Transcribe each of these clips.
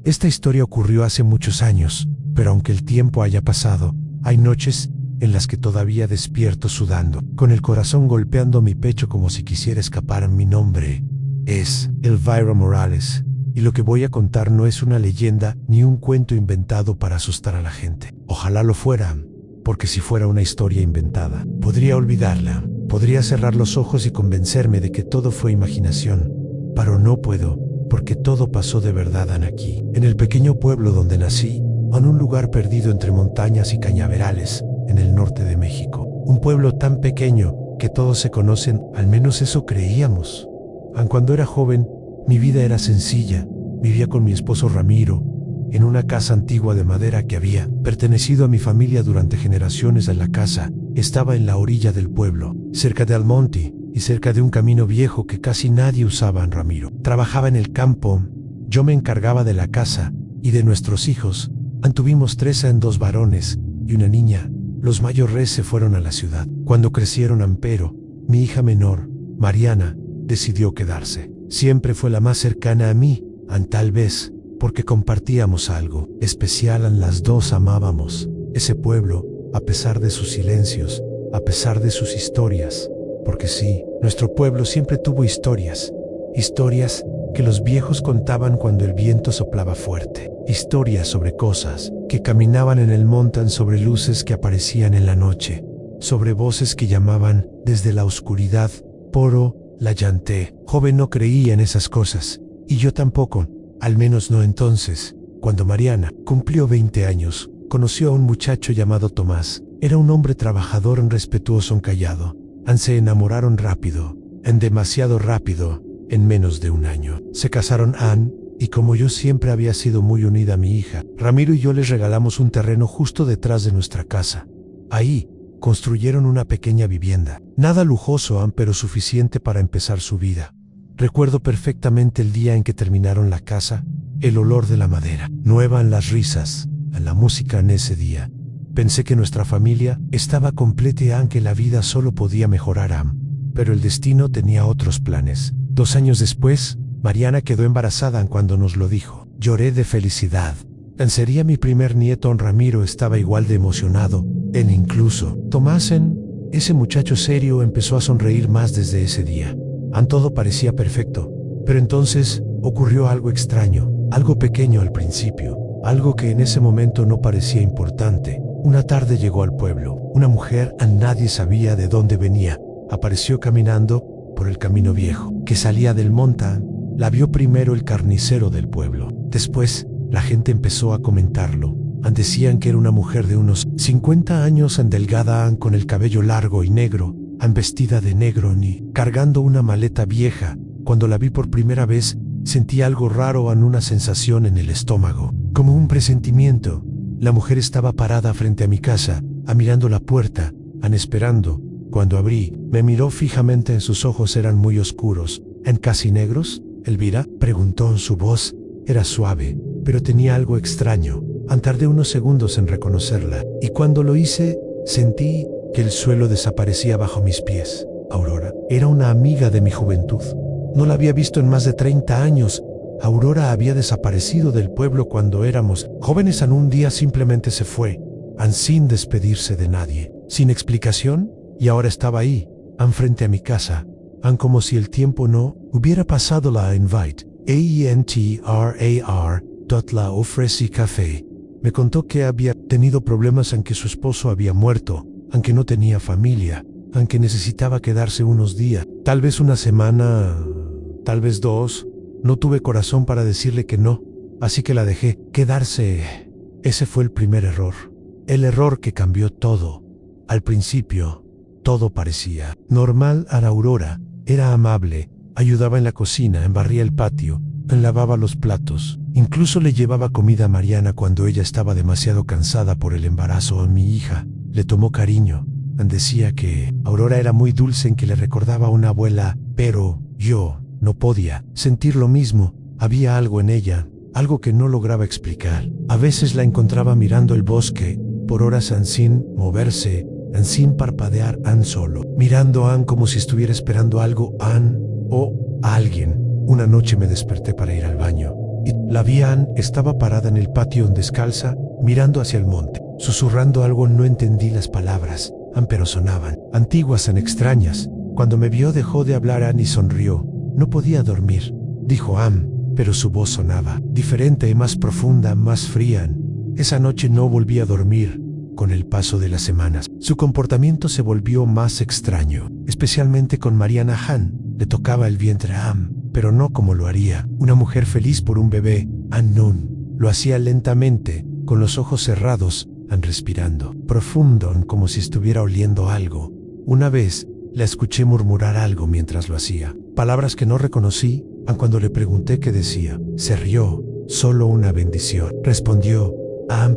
Esta historia ocurrió hace muchos años, pero aunque el tiempo haya pasado, hay noches en las que todavía despierto sudando, con el corazón golpeando mi pecho como si quisiera escapar. Mi nombre es Elvira Morales, y lo que voy a contar no es una leyenda ni un cuento inventado para asustar a la gente. Ojalá lo fuera, porque si fuera una historia inventada, podría olvidarla, podría cerrar los ojos y convencerme de que todo fue imaginación, pero no puedo, porque todo pasó de verdad aquí, en el pequeño pueblo donde nací, en un lugar perdido entre montañas y cañaverales, en el norte de México. Un pueblo tan pequeño que todos se conocen, al menos eso creíamos. Aun cuando era joven, mi vida era sencilla. Vivía con mi esposo Ramiro, en una casa antigua de madera que había pertenecido a mi familia durante generaciones. La casa estaba en la orilla del pueblo, cerca de Almonte y cerca de un camino viejo que casi nadie usaba. Ramiro trabajaba en el campo, yo me encargaba de la casa y de nuestros hijos. Tuvimos 2 varones y una niña. Los mayores se fueron a la ciudad. Cuando crecieron, pero mi hija menor, Mariana, decidió quedarse. Siempre fue la más cercana a mí, tal vez porque compartíamos algo especial. Las dos amábamos ese pueblo, a pesar de sus silencios, a pesar de sus historias. Porque sí, nuestro pueblo siempre tuvo historias. Historias que los viejos contaban cuando el viento soplaba fuerte. Historias sobre cosas que caminaban en el monte, sobre luces que aparecían en la noche, sobre voces que llamaban desde la oscuridad. Poro, la llanté. Joven no creía en esas cosas, y yo tampoco, al menos no entonces. Cuando Mariana cumplió 20 años, conoció a un muchacho llamado Tomás. Era un hombre trabajador, respetuoso, callado. Se enamoraron rápido, demasiado rápido, en menos de un año. Se casaron. Y como yo siempre había sido muy unida a mi hija, Ramiro y yo les regalamos un terreno justo detrás de nuestra casa. Ahí construyeron una pequeña vivienda. Nada lujoso, pero suficiente para empezar su vida. Recuerdo perfectamente el día en que terminaron la casa, el olor de la madera nueva, las risas, la música en ese día. Pensé que nuestra familia estaba completa y que la vida solo podía mejorar. Pero el destino tenía otros planes. 2 años después, Mariana quedó embarazada. Cuando nos lo dijo, lloré de felicidad. Sería mi primer nieto. Ramiro estaba igual de emocionado. Incluso Tomás, ese muchacho serio, empezó a sonreír más desde ese día. Todo parecía perfecto. Pero entonces ocurrió algo extraño, algo pequeño al principio, algo que en ese momento no parecía importante. Una tarde llegó al pueblo una mujer. Nadie sabía de dónde venía. Apareció caminando por el camino viejo que salía del monte. La vio primero el carnicero del pueblo. Después, la gente empezó a comentarlo. Decían que era una mujer de unos 50 años, delgada, con el cabello largo y negro, vestida de negro y cargando una maleta vieja. Cuando la vi por primera vez, sentí algo raro, una sensación en el estómago, como un presentimiento. La mujer estaba parada frente a mi casa, mirando la puerta, esperando. Cuando abrí, me miró fijamente. Sus ojos eran muy oscuros, casi negros. ¿Elvira?, preguntó. Su voz era suave, pero tenía algo extraño. Tardé unos segundos en reconocerla, y cuando lo hice, sentí que el suelo desaparecía bajo mis pies. Aurora era una amiga de mi juventud. No la había visto en más de 30 años. Aurora había desaparecido del pueblo cuando éramos jóvenes. Un día simplemente se fue, sin despedirse de nadie, sin explicación, y ahora estaba ahí, frente a mi casa, como si el tiempo no hubiera pasado. La invite, la ofrecí café. Me contó que había tenido problemas, que su esposo había muerto, que no tenía familia, que necesitaba quedarse unos días, tal vez una semana, tal vez 2. No tuve corazón para decirle que no, así que la dejé quedarse. Ese fue el primer error, el error que cambió todo. Al principio, todo parecía normal. Aurora era amable, ayudaba en la cocina, barría el patio, lavaba los platos, incluso le llevaba comida a Mariana cuando ella estaba demasiado cansada por el embarazo. Mi hija le tomó cariño. Decía que Aurora era muy dulce, que le recordaba a una abuela, pero yo no podía sentir lo mismo. Había algo en ella, algo que no lograba explicar. A veces la encontraba mirando el bosque por horas, sin moverse, sin parpadear, solo mirando, como si estuviera esperando algo, o a alguien. Una noche me desperté para ir al baño y La vi a Ann, estaba parada en el patio descalza, mirando hacia el monte. Susurrando algo, no entendí las palabras, pero sonaban, antiguas y extrañas. Cuando me vio dejó de hablar Ann y sonrió. No podía dormir, dijo Ann, pero su voz sonaba diferente, más profunda, más fría. Esa noche no volví a dormir. Con el paso de las semanas, su comportamiento se volvió más extraño, especialmente con Mariana Han. Le tocaba el vientre a Ann, pero no como lo haría una mujer feliz por un bebé. Ann Nun lo hacía lentamente, con los ojos cerrados, respirando profundo, como si estuviera oliendo algo. Una vez la escuché murmurar algo mientras lo hacía, palabras que no reconocí. Cuando le pregunté qué decía, se rió. Solo una bendición, respondió.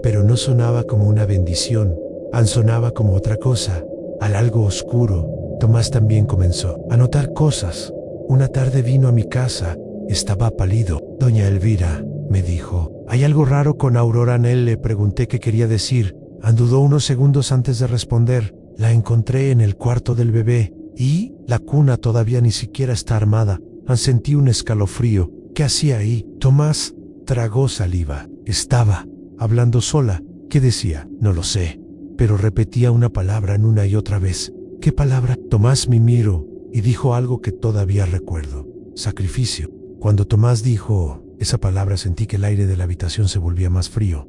Pero no sonaba como una bendición. Sonaba como otra cosa, algo oscuro. Tomás también comenzó a notar cosas. Una tarde vino a mi casa, estaba pálido. Doña Elvira, me dijo, ¿hay algo raro con Aurora en él? Le pregunté qué quería decir. Dudó unos segundos antes de responder. La encontré en el cuarto del bebé, y la cuna todavía ni siquiera está armada. Sentí un escalofrío. ¿Qué hacía ahí? Tomás tragó saliva. Estaba hablando sola. ¿Qué decía? No lo sé, pero repetía una palabra una y otra vez. ¿Qué palabra? Tomás me miró y dijo algo que todavía recuerdo. Sacrificio. Cuando Tomás dijo esa palabra sentí que el aire de la habitación se volvía más frío.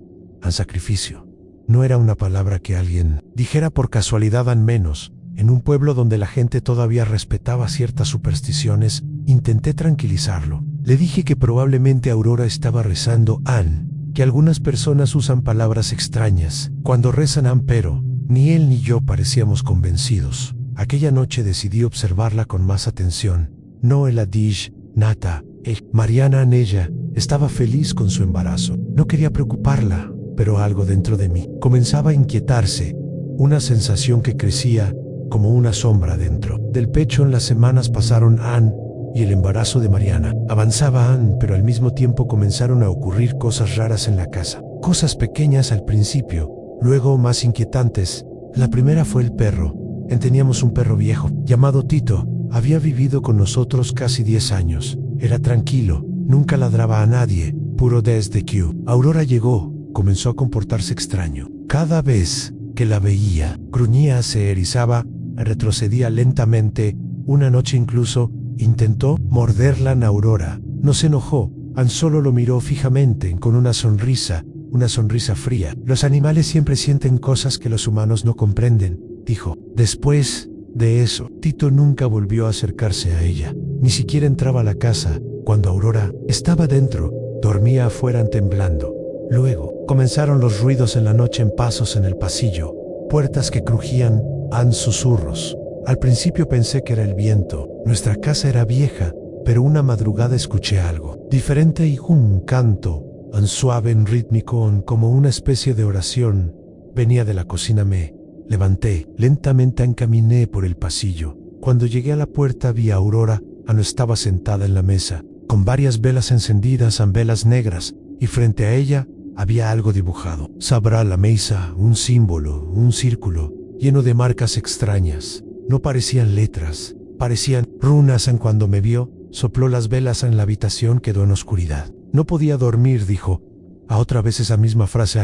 Sacrificio. No era una palabra que alguien dijera por casualidad, al menos. En un pueblo donde la gente todavía respetaba ciertas supersticiones, intenté tranquilizarlo. Le dije que probablemente Aurora estaba rezando que algunas personas usan palabras extrañas cuando rezan pero ni él ni yo parecíamos convencidos. Aquella noche decidí observarla con más atención. No el Adish, Nata, Mariana en ella, estaba feliz con su embarazo. No quería preocuparla, pero algo dentro de mí comenzaba a inquietarse. Una sensación que crecía como una sombra dentro del pecho. En las semanas pasaron Ann y el embarazo de Mariana. Avanzaba Ann, pero al mismo tiempo comenzaron a ocurrir cosas raras en la casa. Cosas pequeñas al principio, luego más inquietantes. La primera fue el perro. Teníamos un perro viejo, llamado Tito. Había vivido con nosotros casi 10 años. Era tranquilo, nunca ladraba a nadie, puro desde que Aurora llegó, comenzó a comportarse extraño. Cada vez que la veía, gruñía, se erizaba, retrocedía lentamente. Una noche incluso intentó morderla a Aurora. No se enojó, solo lo miró fijamente con una sonrisa fría. Los animales siempre sienten cosas que los humanos no comprenden, dijo. Después de eso, Tito nunca volvió a acercarse a ella, ni siquiera entraba a la casa. Cuando Aurora estaba dentro, dormía afuera temblando. Luego comenzaron los ruidos en la noche, en pasos en el pasillo, puertas que crujían, susurros. Al principio pensé que era el viento. Nuestra casa era vieja, pero una madrugada escuché algo diferente y un canto, suave, rítmico, como una especie de oración. Venía de la cocina. Me levanté, lentamente encaminé por el pasillo. Cuando llegué a la puerta vi a Aurora. No estaba sentada en la mesa, con varias velas encendidas, velas negras, y frente a ella había algo dibujado. Sabrá la mesa, un símbolo, un círculo, lleno de marcas extrañas. No parecían letras, parecían runas. Cuando me vio, sopló las velas en la habitación, quedó en oscuridad. No podía dormir, dijo. Otra vez esa misma frase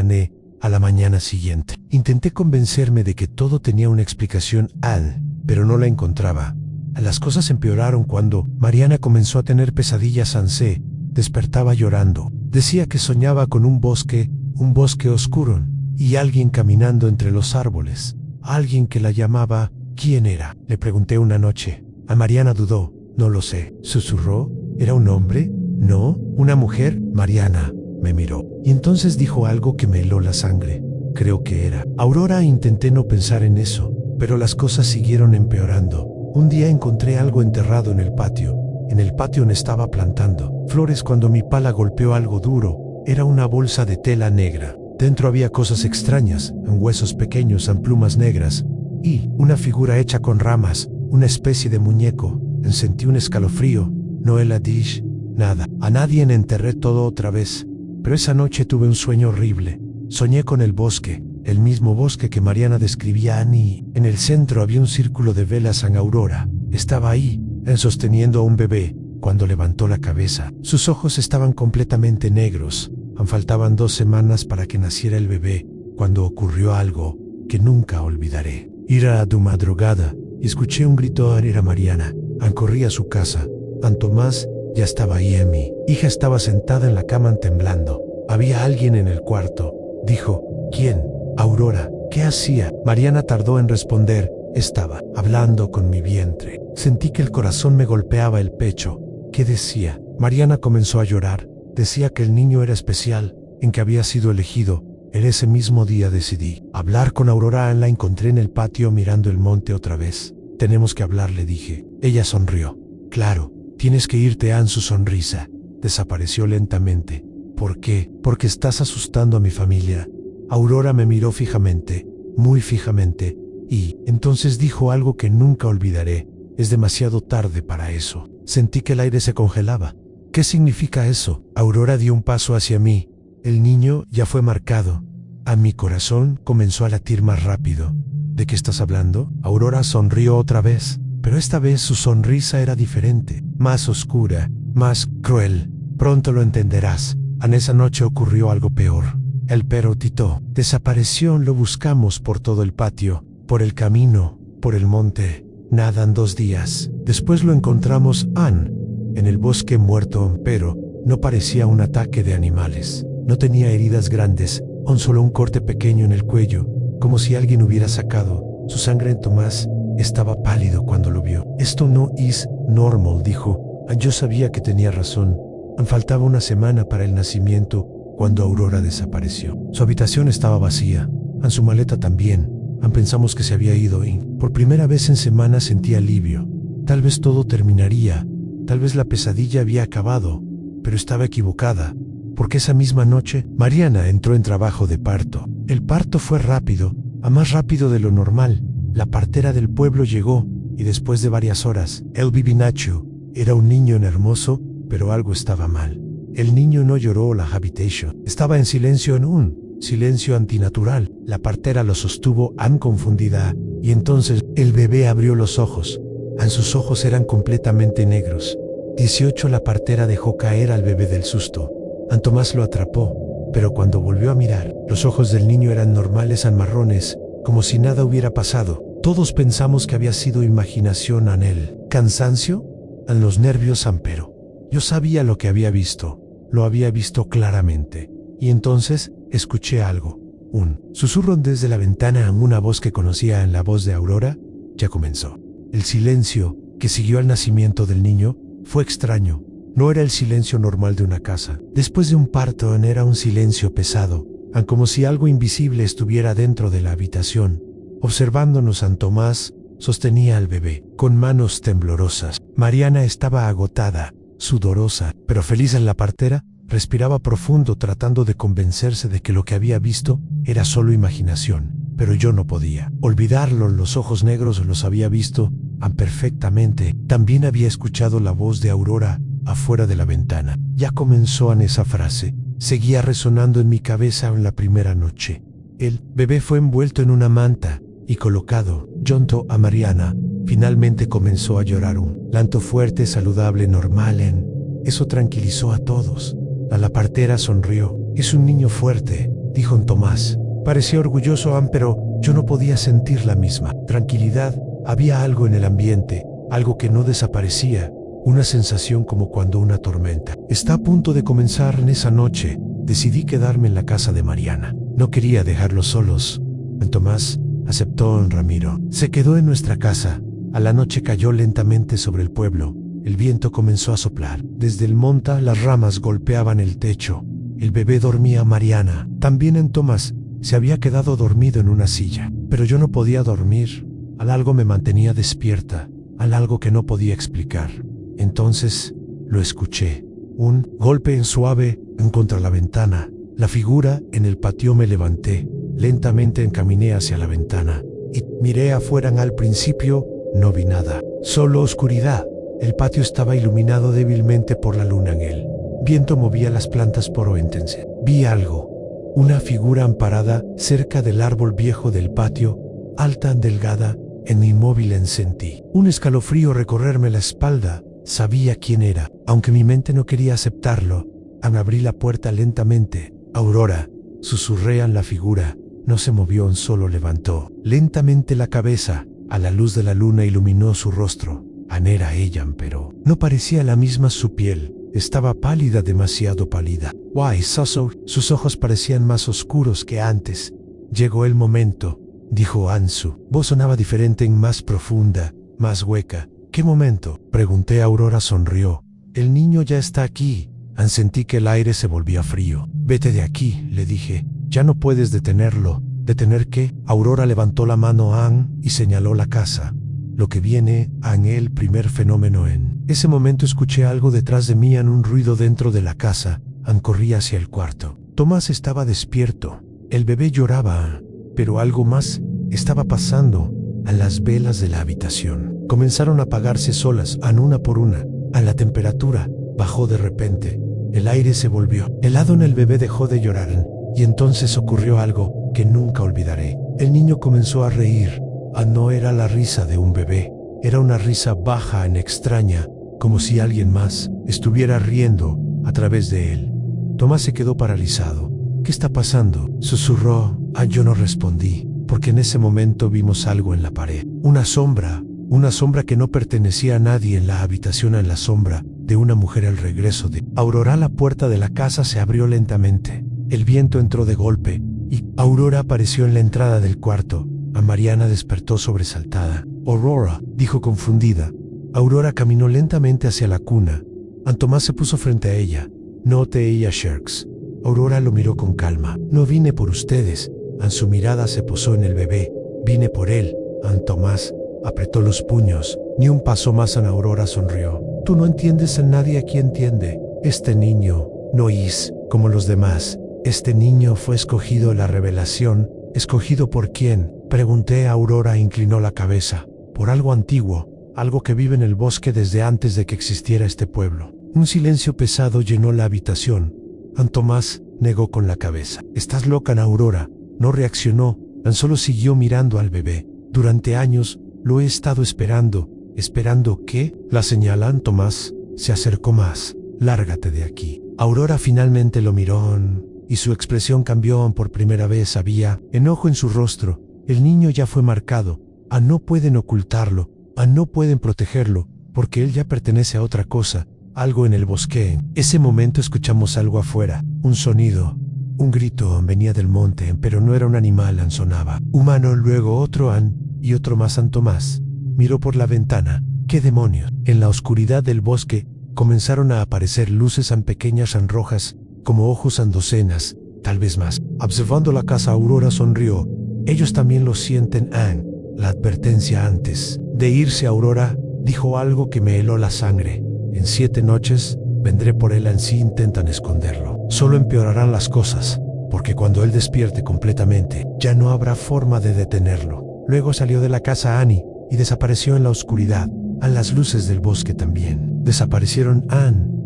a la mañana siguiente. Intenté convencerme de que todo tenía una explicación, pero no la encontraba. Las cosas empeoraron cuando Mariana comenzó a tener pesadillas. Se despertaba llorando. Decía que soñaba con un bosque oscuro, y alguien caminando entre los árboles. Alguien que la llamaba. ¿Quién era? Le pregunté una noche. Mariana dudó. No lo sé. Susurró. ¿Era un hombre? No. ¿Una mujer? Mariana me miró, y entonces dijo algo que me heló la sangre. Creo que era Aurora. Intenté no pensar en eso, pero las cosas siguieron empeorando. Un día encontré algo enterrado en el patio. En el patio estaba plantando flores cuando mi pala golpeó algo duro. Era una bolsa de tela negra. Dentro había cosas extrañas, huesos pequeños, plumas negras, y una figura hecha con ramas, una especie de muñeco. Sentí un escalofrío. No el Adish, nada. A nadie. Enterré todo otra vez. Pero esa noche tuve un sueño horrible. Soñé con el bosque, el mismo bosque que Mariana describía, y en el centro había un círculo de velas. Aurora estaba ahí, sosteniendo a un bebé. Cuando levantó la cabeza, sus ojos estaban completamente negros. Faltaban 2 semanas para que naciera el bebé, cuando ocurrió algo que nunca olvidaré. Era de madrugada y escuché un grito. Era Mariana. Corrí a su casa. Tomás ya estaba ahí. Mi hija estaba sentada en la cama temblando. Había alguien en el cuarto. Dijo: ¿Quién? Aurora. ¿Qué hacía? Mariana tardó en responder. Estaba hablando con mi vientre. Sentí que el corazón me golpeaba el pecho. ¿Qué decía? Mariana comenzó a llorar. Decía que el niño era especial, en que había sido elegido. En ese mismo día decidí hablar con Aurora. La encontré en el patio mirando el monte otra vez. Tenemos que hablar, le dije. Ella sonrió. Claro, tienes que irte. Su sonrisa desapareció lentamente. ¿Por qué? Porque estás asustando a mi familia. Aurora me miró fijamente, muy fijamente, y entonces dijo algo que nunca olvidaré. Es demasiado tarde para eso. Sentí que el aire se congelaba. ¿Qué significa eso? Aurora dio un paso hacia mí. El niño ya fue marcado. Mi corazón comenzó a latir más rápido. ¿De qué estás hablando? Aurora sonrió otra vez, pero esta vez su sonrisa era diferente, más oscura, más cruel. Pronto lo entenderás. En esa noche ocurrió algo peor. El perro Tito desapareció. Lo buscamos por todo el patio, por el camino, por el monte. Nada en 2 días. Después lo encontramos en el bosque muerto, pero no parecía un ataque de animales. No tenía heridas grandes, solo un corte pequeño en el cuello, como si alguien hubiera sacado su sangre. Tomás estaba pálido cuando lo vio. Esto no es normal, dijo. Yo sabía que tenía razón. Faltaba 1 semana para el nacimiento cuando Aurora desapareció. Su habitación estaba vacía, su maleta también. Pensamos que se había ido y, por primera vez en semanas, sentí alivio. Tal vez todo terminaría, tal vez la pesadilla había acabado, pero estaba equivocada, porque esa misma noche Mariana entró en trabajo de parto. El parto fue rápido, más rápido de lo normal. La partera del pueblo llegó y después de varias horas, el bebé nació. Era un niño hermoso, pero algo estaba mal. El niño no lloró. La habitation estaba en silencio, en un silencio antinatural. La partera lo sostuvo confundida, y entonces el bebé abrió los ojos. Sus ojos eran completamente negros. 18. La partera dejó caer al bebé del susto. Tomás lo atrapó, pero cuando volvió a mirar, los ojos del niño eran normales, marrones, como si nada hubiera pasado. Todos pensamos que había sido imaginación. El cansancio, los nervios, pero yo sabía lo que había visto. Lo había visto claramente. Y entonces escuché algo. Un susurro desde la ventana. Una voz que conocía. La voz de Aurora. Ya comenzó. El silencio que siguió al nacimiento del niño fue extraño. No era el silencio normal de una casa. Después de un parto, era un silencio pesado, como si algo invisible estuviera dentro de la habitación, observándonos. Tomás sostenía al bebé con manos temblorosas. Mariana estaba agotada, sudorosa, pero feliz. La partera respiraba profundo, tratando de convencerse de que lo que había visto era solo imaginación. Pero yo no podía olvidarlo. Los ojos negros los había visto perfectamente. También había escuchado la voz de Aurora afuera de la ventana. Ya comenzó. Esa frase seguía resonando en mi cabeza. En la primera noche, el bebé fue envuelto en una manta y colocado junto a Mariana. Finalmente comenzó a llorar, un llanto fuerte, saludable, normal. Eso tranquilizó a todos. La partera sonrió. Es un niño fuerte, dijo Tomás. Parecía orgulloso, pero yo no podía sentir la misma tranquilidad. Había algo en el ambiente, algo que no desaparecía, una sensación como cuando una tormenta está a punto de comenzar. En esa noche, decidí quedarme en la casa de Mariana. No quería dejarlos solos. Tomás aceptó. Ramiro se quedó en nuestra casa. A la noche cayó lentamente sobre el pueblo. El viento comenzó a soplar. Desde el monte las ramas golpeaban el techo. El bebé dormía. Mariana también. Tomás se había quedado dormido en una silla. Pero yo no podía dormir. Algo me mantenía despierta. Algo que no podía explicar. Entonces lo escuché. Un golpe suave contra la ventana. La figura en el patio. Me levanté. Lentamente encaminé hacia la ventana y miré afuera. Al principio no vi nada, solo oscuridad. El patio estaba iluminado débilmente por la luna. El viento movía las plantas por intense. Vi algo. Una figura amparada cerca del árbol viejo del patio, alta, delgada, inmóvil. Sentí un escalofrío recorrerme la espalda. Sabía quién era, aunque mi mente no quería aceptarlo. Abrí la puerta lentamente. Aurora, susurré en la figura. No se movió, solo levantó lentamente la cabeza. A la luz de la luna iluminó su rostro. Era ella, pero no parecía la misma. Su piel estaba pálida, demasiado pálida. Why, Soso, sus ojos parecían más oscuros que antes. Llegó el momento, dijo Ansu. Voz sonaba diferente, más profunda, más hueca. ¿Qué momento?, pregunté. Aurora sonrió. El niño ya está aquí. Sentí que el aire se volvía frío. Vete de aquí, le dije. Ya no puedes detenerlo. ¿Detener qué? Aurora levantó la mano y señaló la casa. Lo que viene el primer fenómeno. En ese momento escuché algo detrás de mí, un ruido dentro de la casa. Corrí hacia el cuarto. Tomás estaba despierto. El bebé lloraba, pero algo más estaba pasando. Las velas de la habitación comenzaron a apagarse solas, una por una. La temperatura bajó de repente. El aire se volvió helado. El bebé dejó de llorar y entonces ocurrió algo que nunca olvidaré. El niño comenzó a reír. No era la risa de un bebé, era una risa baja, extraña, como si alguien más estuviera riendo a través de él. Tomás se quedó paralizado. ¿Qué está pasando?, susurró. Yo no respondí, porque en ese momento vimos algo en la pared. Una sombra que no pertenecía a nadie en la habitación, la sombra de una mujer. El regreso de Aurora. La puerta de la casa se abrió lentamente. El viento entró de golpe y Aurora apareció en la entrada del cuarto. Mariana despertó sobresaltada. Aurora, dijo confundida. Aurora caminó lentamente hacia la cuna. Tomás se puso frente a ella. No te ella, Sharks. Aurora lo miró con calma. No vine por ustedes. Su mirada se posó en el bebé. Vine por él. Tomás apretó los puños. Ni un paso más. Aurora sonrió. Tú no entiendes. Nadie aquí entiende. Este niño no es como los demás. Este niño fue escogido. La revelación. ¿Escogido por quién?, pregunté. Aurora inclinó la cabeza. Por algo antiguo, algo que vive en el bosque desde antes de que existiera este pueblo. Un silencio pesado llenó la habitación. Tomás negó con la cabeza. Estás loca, Aurora. No reaccionó, solo siguió mirando al bebé. Durante años lo he estado esperando. ¿Esperando qué?, la señalan. Tomás se acercó más. Lárgate de aquí. Aurora finalmente lo miró y su expresión cambió. Por primera vez había enojo en su rostro. El niño ya fue marcado. No pueden ocultarlo. No pueden protegerlo, porque él ya pertenece a otra cosa. Algo en el bosque. En ese momento escuchamos algo afuera. Un sonido. Un grito venía del monte, pero no era un animal. Sonaba humano. Luego otro y otro más. Tomás miró por la ventana. ¿Qué demonios? En la oscuridad del bosque comenzaron a aparecer luces pequeñas rojas, como ojos docenas, tal vez más. Observando la casa, Aurora sonrió. Ellos también lo sienten. La advertencia antes de irse. Aurora dijo algo que me heló la sangre. En 7 noches vendré por él. Si intentan esconderlo, solo empeorarán las cosas, porque cuando él despierte completamente, ya no habrá forma de detenerlo. Luego salió de la casa Annie y desapareció en la oscuridad. Las luces del bosque también desaparecieron.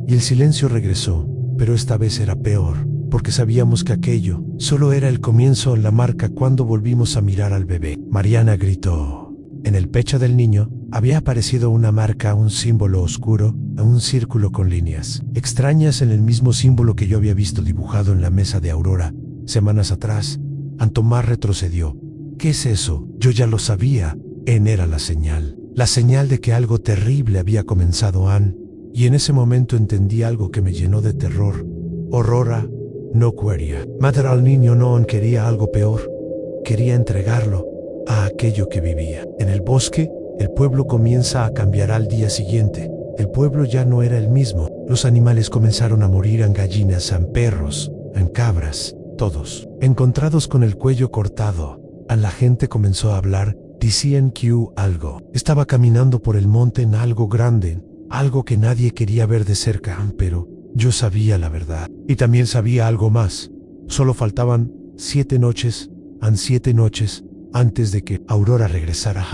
Y el silencio regresó. Pero esta vez era peor, porque sabíamos que aquello solo era el comienzo. La marca. Cuando volvimos a mirar al bebé, Mariana gritó. En el pecho del niño había aparecido una marca, un símbolo oscuro, un círculo con líneas extrañas, en el mismo símbolo que yo había visto dibujado en la mesa de Aurora semanas atrás. Tomás retrocedió. ¿Qué es eso? Yo ya lo sabía. Era la señal de que algo terrible había comenzado. Y en ese momento entendí algo que me llenó de terror. Aurora no quería matar al niño. No quería algo peor. Quería entregarlo a aquello que vivía. En el bosque, el pueblo comienza a cambiar. Al día siguiente, el pueblo ya no era el mismo. Los animales comenzaron a morir. Gallinas, perros, cabras, todos encontrados con el cuello cortado. La gente comenzó a hablar. Decían que algo estaba caminando por el monte, algo grande, algo que nadie quería ver de cerca. Pero yo sabía la verdad. Y también sabía algo más. Solo faltaban 7 noches, 7 noches, antes de que Aurora regresara.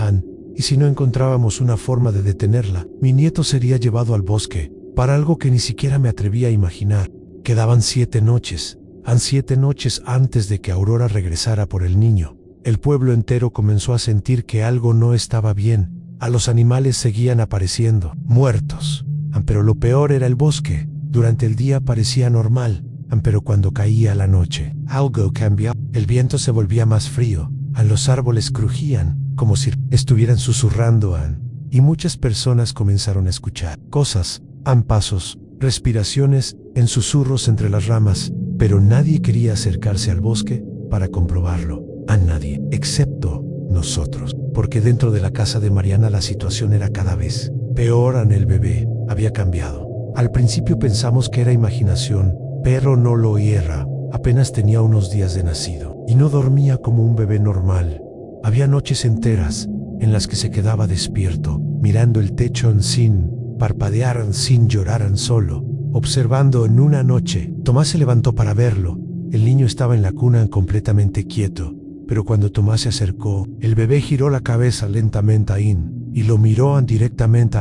Y si no encontrábamos una forma de detenerla, mi nieto sería llevado al bosque, para algo que ni siquiera me atrevía a imaginar. Quedaban 7 noches. 7 noches antes de que Aurora regresara por el niño. El pueblo entero comenzó a sentir que algo no estaba bien. Los animales seguían apareciendo, muertos. pero lo peor era el bosque. Durante el día parecía normal, pero cuando caía la noche, algo cambiaba. El viento se volvía más frío, los árboles crujían, como si estuvieran susurrando, y muchas personas comenzaron a escuchar cosas, pasos, respiraciones, en susurros entre las ramas, pero nadie quería acercarse al bosque para comprobarlo. A nadie, excepto nosotros, porque dentro de la casa de Mariana la situación era cada vez peor. El bebé había cambiado. Al principio pensamos que era imaginación, pero no lo era. Apenas tenía unos días de nacido y no dormía como un bebé normal. Había noches enteras en las que se quedaba despierto, mirando el techo sin parpadear, sin llorar, solo observando. En una noche, Tomás se levantó para verlo. El niño estaba en la cuna completamente quieto, pero cuando Tomás se acercó, el bebé giró la cabeza lentamente y lo miró directamente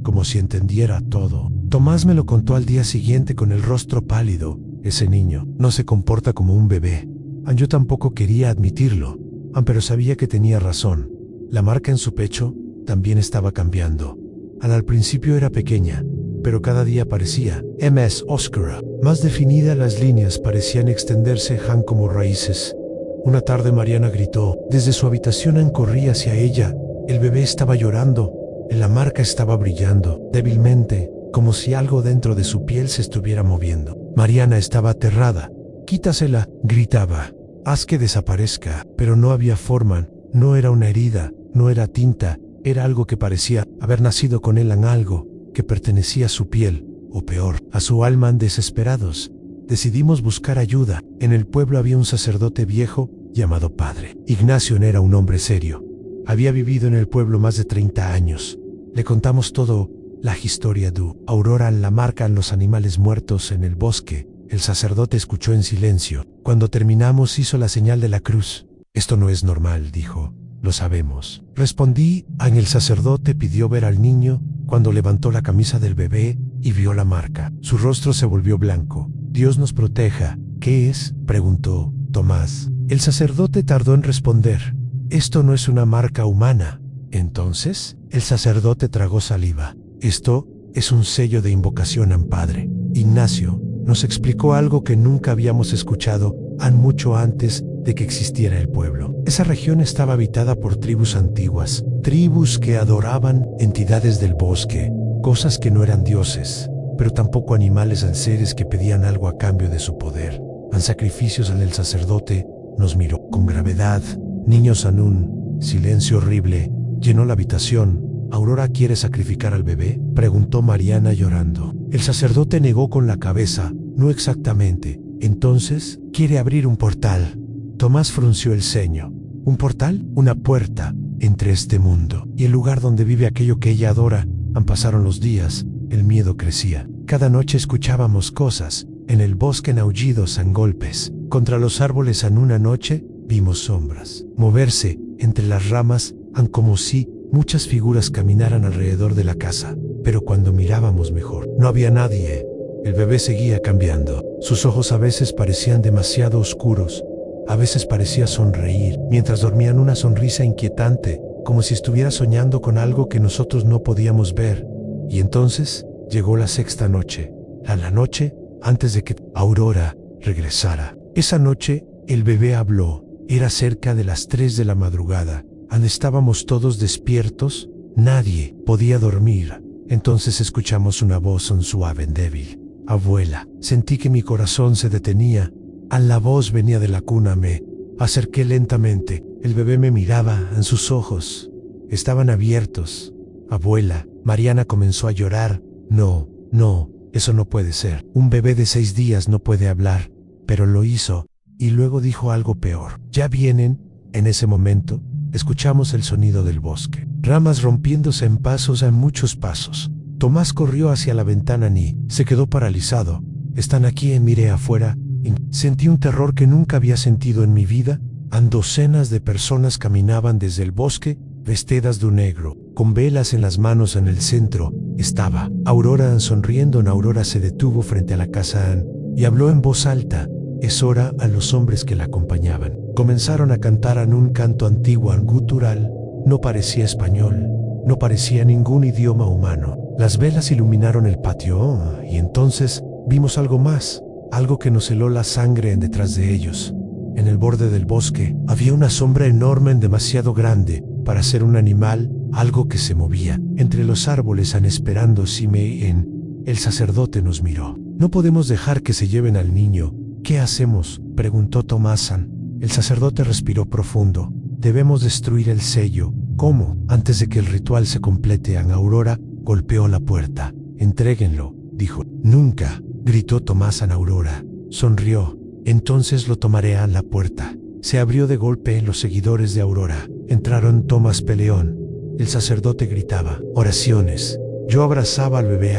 como si entendiera todo. Tomás me lo contó al día siguiente con el rostro pálido. Ese niño no se comporta como un bebé. Yo tampoco quería admitirlo, pero sabía que tenía razón. La marca en su pecho también estaba cambiando. Al principio era pequeña, pero cada día parecía más oscura, más definida. Las líneas parecían extenderse como raíces. Una tarde Mariana gritó. Desde su habitación corrí hacia ella. El bebé estaba llorando. La marca estaba brillando, débilmente, como si algo dentro de su piel se estuviera moviendo. Mariana estaba aterrada. «Quítasela», gritaba. «Haz que desaparezca». Pero no había forma. No era una herida, no era tinta. Era algo que parecía haber nacido con él, algo que pertenecía a su piel, o peor, a su alma. Desesperados, decidimos buscar ayuda. En el pueblo había un sacerdote viejo llamado Padre Ignacio. Era un hombre serio. Había vivido en el pueblo más de 30 años. Le contamos todo, la historia de Aurora, la marca, los animales muertos en el bosque. El sacerdote escuchó en silencio. Cuando terminamos hizo la señal de la cruz. «Esto no es normal», dijo. «Lo sabemos», respondí. El sacerdote pidió ver al niño. Cuando levantó la camisa del bebé y vio la marca, su rostro se volvió blanco. «Dios nos proteja». «¿Qué es?», preguntó Tomás. El sacerdote tardó en responder. «Esto no es una marca humana». Entonces, el sacerdote tragó saliva. «Esto es un sello de invocación al Padre Ignacio». Nos explicó algo que nunca habíamos escuchado, mucho antes de que existiera el pueblo. Esa región estaba habitada por tribus antiguas, tribus que adoraban entidades del bosque, cosas que no eran dioses, pero tampoco animales, seres que pedían algo a cambio de su poder. Sacrificios. El sacerdote nos miró con gravedad. Niños. Un silencio horrible llenó la habitación. «¿Aurora quiere sacrificar al bebé?», preguntó Mariana llorando. El sacerdote negó con la cabeza. «No exactamente». «Entonces, quiere abrir un portal». Tomás frunció el ceño. «¿Un portal?». «Una puerta entre este mundo y el lugar donde vive aquello que ella adora». Pasaron los días. El miedo crecía. Cada noche escuchábamos cosas. En el bosque, aullidos, golpes contra los árboles. Una noche vimos sombras moverse entre las ramas, como si muchas figuras caminaran alrededor de la casa. Pero cuando mirábamos mejor, no había nadie. El bebé seguía cambiando. Sus ojos a veces parecían demasiado oscuros. A veces parecía sonreír. Mientras dormían, una sonrisa inquietante, como si estuviera soñando con algo que nosotros no podíamos ver. Y entonces llegó la sexta noche. La noche antes de que Aurora regresara. Esa noche, el bebé habló. Era cerca de las 3 de la madrugada. Estábamos todos despiertos. Nadie podía dormir. Entonces escuchamos una voz suave, débil. «Abuela». Sentí que mi corazón se detenía. La voz venía de la cuna. Me acerqué lentamente. El bebé me miraba. Sus ojos estaban abiertos. «Abuela». Mariana comenzó a llorar. «No, eso no puede ser. Un bebé de 6 días no puede hablar». Pero lo hizo, y luego dijo algo peor. «Ya vienen». En ese momento, escuchamos el sonido del bosque. Ramas rompiéndose en pasos, muchos pasos. Tomás corrió hacia la ventana y se quedó paralizado. «Están aquí». Miré afuera y sentí un terror que nunca había sentido en mi vida. Docenas de personas caminaban desde el bosque, vestidas de negro, con velas en las manos. En el centro estaba Aurora sonriendo. Aurora se detuvo frente a la casa y habló en voz alta. «Es hora». A los hombres que la acompañaban comenzaron a cantar un canto antiguo, gutural. No parecía español, no parecía ningún idioma humano. Las velas iluminaron el patio y entonces vimos algo más, algo que nos heló la sangre en detrás de ellos. En el borde del bosque había una sombra enorme, demasiado grande para ser un animal, algo que se movía entre los árboles esperando Simeón. El sacerdote nos miró. «No podemos dejar que se lleven al niño. ¿Qué hacemos?», preguntó Tomasan. El sacerdote respiró profundo. «Debemos destruir el sello». «¿Cómo?». «Antes de que el ritual se complete». Aurora golpeó la puerta. «Entréguenlo», dijo. «Nunca», gritó Tomasan. Aurora sonrió. «Entonces lo tomaré». A la puerta se abrió de golpe. Los seguidores de Aurora entraron. Tomás Peleón. El sacerdote gritaba oraciones. Yo abrazaba al bebé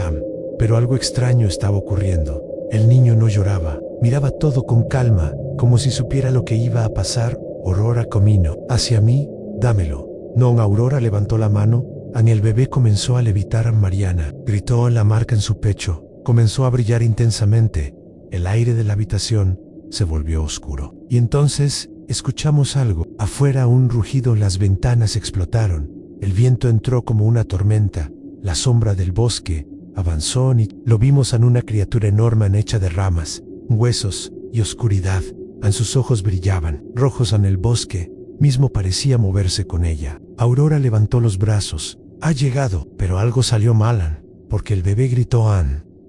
pero algo extraño estaba ocurriendo. El niño no lloraba, miraba todo con calma, como si supiera lo que iba a pasar. Aurora camino hacia mí. «Dámelo». «No». Aurora levantó la mano. El bebé comenzó a levitar. Mariana gritó. La marca en su pecho comenzó a brillar intensamente. El aire de la habitación se volvió oscuro. Y entonces escuchamos algo. Afuera un rugido. Las ventanas explotaron. El viento entró como una tormenta. La sombra del bosque avanzó y lo vimos en una criatura enorme hecha de ramas, huesos y oscuridad. En sus ojos brillaban rojos. En el bosque mismo parecía moverse con ella. Aurora levantó los brazos. «Ha llegado». Pero algo salió mal, porque el bebé gritó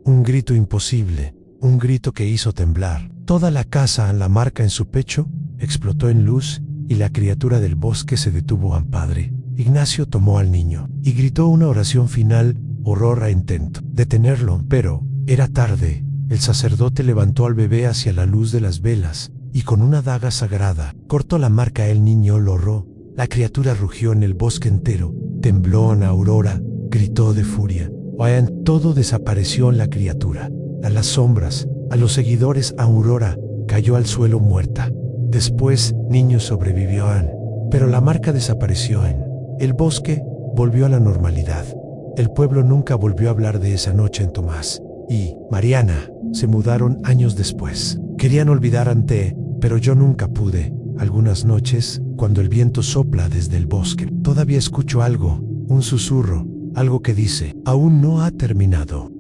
un grito imposible, un grito que hizo temblar toda la casa. La marca en su pecho explotó en luz y la criatura del bosque se detuvo. Padre Ignacio tomó al niño y gritó una oración final. Aurora intentó detenerlo, pero era tarde. El sacerdote levantó al bebé hacia la luz de las velas y con una daga sagrada cortó la marca. El niño lo horró. La criatura rugió en el bosque entero. Tembló. Aurora gritó de furia. Todo desapareció. La criatura, a las sombras, a los seguidores. Aurora cayó al suelo muerta. Después, niño sobrevivió pero la marca desapareció. El bosque volvió a la normalidad. El pueblo nunca volvió a hablar de esa noche. En Tomás y Mariana se mudaron años después. Querían olvidar pero yo nunca pude. Algunas noches, cuando el viento sopla desde el bosque, todavía escucho algo, un susurro, algo que dice: «Aún no ha terminado».